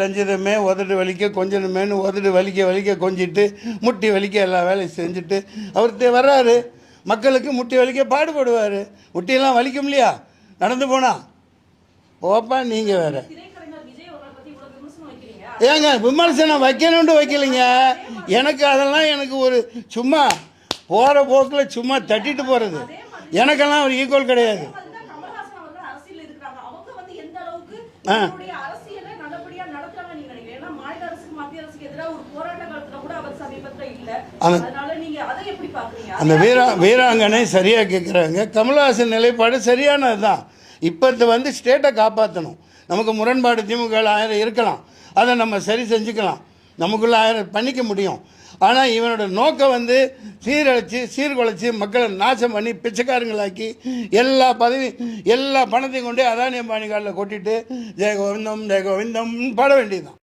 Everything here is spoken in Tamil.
ரஞ்சிதமே உதடு வலிக்க கொஞ்சணுமேனு உதடு வலிக்க கொஞ்சிட்டு முட்டி வலிக்க எல்லா வேலையும் செஞ்சுட்டு அவர் வர்றாரு. மக்களுக்கு முட்டி வலிக்க பாடுபடுவார். முட்டியெல்லாம் வலிக்கும் இல்லையா நடந்து போனா? ஓப்பா நீங்கள் வேறு ஏங்க விமர்சனம் வைக்கணும்னு வைக்கலைங்க. எனக்கு ஒரு சும்மா போகிற போக்கில் சும்மா தட்டிட்டு போகிறது. எனக்கெல்லாம் ஒரு ஈக்குவல் கிடையாது. அந்த வீராங்கனை சரியாக கேட்குறாங்க. கமல்ஹாசன் நிலைப்பாடு சரியானது தான். இப்போ ஸ்டேட்டை காப்பாற்றணும். நமக்கு முரண்பாடு திமுக 1000 இருக்கலாம், அதை நம்ம சரி செஞ்சுக்கலாம், நமக்குள்ள 1000 பண்ணிக்க முடியும். ஆனால் இவனோட நோக்கம் சீர்குலைச்சி மக்களை நாசம் பண்ணி பிச்சைக்காரங்களாக்கி எல்லா பணத்தையும் கொண்டு அதானி அம்பானி காலில் கொட்டிட்டு ஜெயகோவிந்தம் பாட வேண்டியதுதான்.